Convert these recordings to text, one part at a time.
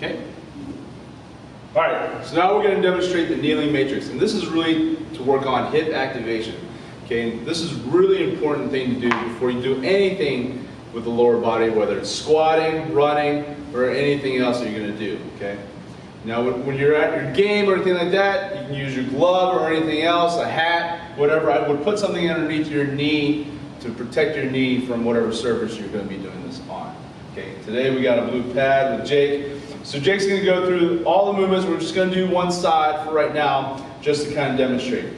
Okay? All right, so now we're going to demonstrate the kneeling matrix, and this is really to work on hip activation. Okay, and this is really important thing to do before you do anything with the lower body, whether it's squatting, running, or anything else that you're going to do. Okay. Now, when you're at your game or anything like that, you can use your glove or anything else, a hat, whatever. I would put something underneath your knee to protect your knee from whatever surface you're going to be doing this on. Okay. Today we got a blue pad with Jake. So Jake's going to go through all the movements. We're just going to do one side for right now, just to kind of demonstrate.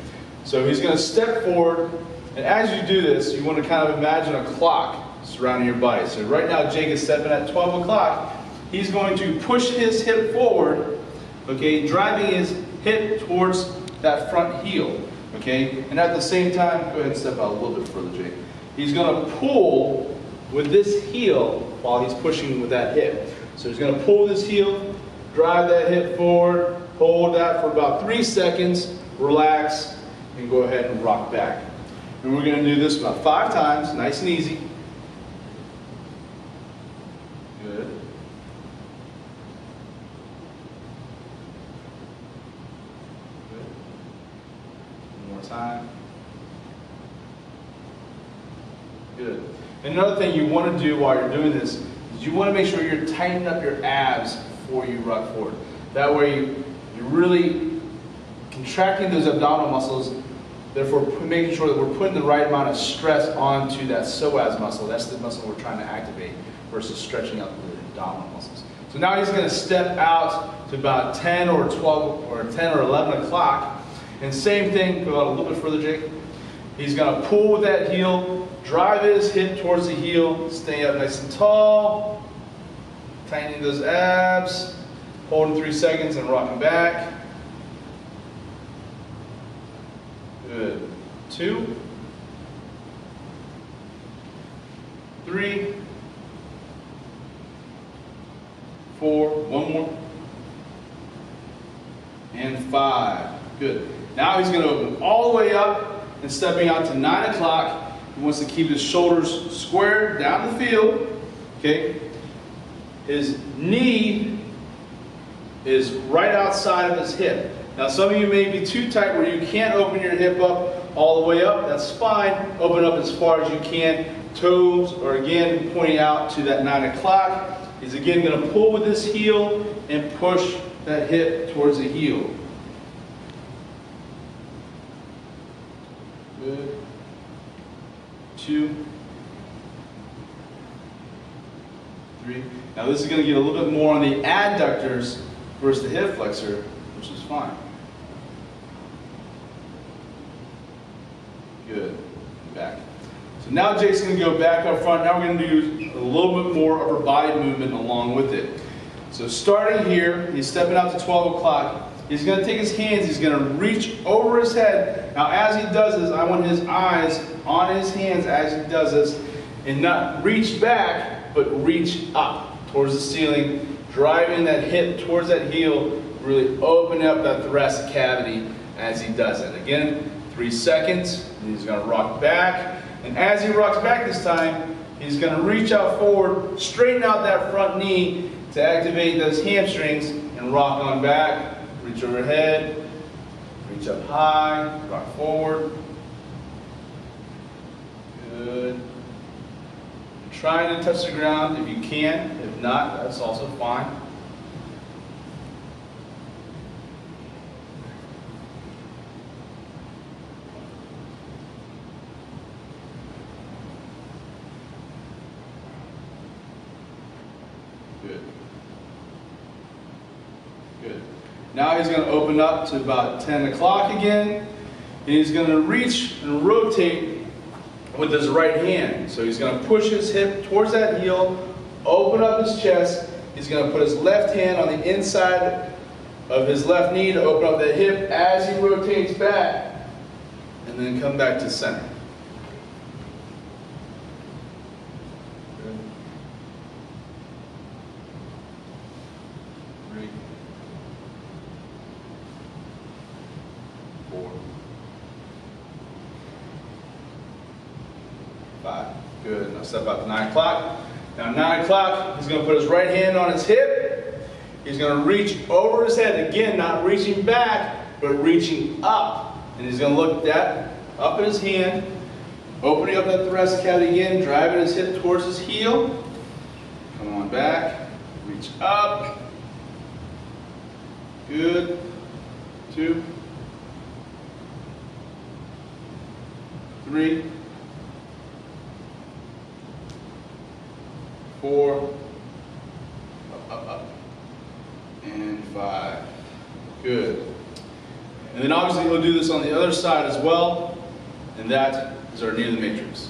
So he's going to step forward, and as you do this, you want to kind of imagine a clock surrounding your body. So right now Jake is stepping at 12 o'clock. He's going to push his hip forward, okay, driving his hip towards that front heel, okay? And at the same time, go ahead and step out a little bit further, Jake. He's going to pull with this heel while he's pushing with that hip. So he's going to pull this heel, drive that hip forward, hold that for about 3 seconds, relax, and go ahead and rock back. And we're going to do this about 5 times, nice and easy. Good. Good. One more time. Good. And another thing you want to do while you're doing this is you want to make sure you're tightening up your abs before you rock forward. That way you're really contracting those abdominal muscles, therefore making sure that we're putting the right amount of stress onto that psoas muscle. That's the muscle we're trying to activate versus stretching out the abdominal muscles. So now he's going to step out to about 10 or 12 or 10 or 11 o'clock. And same thing, go out a little bit further, Jake. He's going to pull with that heel, drive his hip towards the heel, stay up nice and tall, tightening those abs, holding 3 seconds and rocking back. Good. 2, 3, 4, one more, and 5. Good. Now he's going to open all the way up and stepping out to 9 o'clock. He wants to keep his shoulders squared down the field. Okay. His knee is right outside of his hip. Now some of you may be too tight where you can't open your hip up all the way up. That's fine. Open up as far as you can. Toes are again pointing out to that 9 o'clock. He's again going to pull with his heel and push that hip towards the heel. Good. 2, 3. Now this is going to get a little bit more on the adductors versus the hip flexor, which is fine. Good. Back. So now Jake's going to go back up front. Now we're going to do a little bit more upper body movement along with it. So starting here, he's stepping out to 12 o'clock. He's going to take his hands, he's going to reach over his head. Now as he does this, I want his eyes on his hands as he does this, and not reach back, but reach up towards the ceiling, driving that hip towards that heel, really opening up that thoracic cavity as he does it. Again, 3 seconds, and he's going to rock back. And as he rocks back this time, he's going to reach out forward, straighten out that front knee to activate those hamstrings, and rock on back. Reach overhead, reach up high, rock forward. Good. Trying to touch the ground if you can. If not, that's also fine. Good. Good. Now he's going to open up to about 10 o'clock again, and he's going to reach and rotate with his right hand. So he's going to push his hip towards that heel, open up his chest. He's going to put his left hand on the inside of his left knee to open up that hip as he rotates back, and then come back to center. Good. 3, 4, 5. Good. Now step out to 9 o'clock. Now 9 o'clock, he's going to put his right hand on his hip, He's going to reach over his head. Again, not reaching back, but reaching up. And he's going to look that up in his hand, opening up that thoracic cavity again, driving his hip towards his heel. Come on back, reach up. Good. 2, 3, 4, up, and 5. Good. And then obviously we'll do this on the other side as well, and that is our knee to the matrix.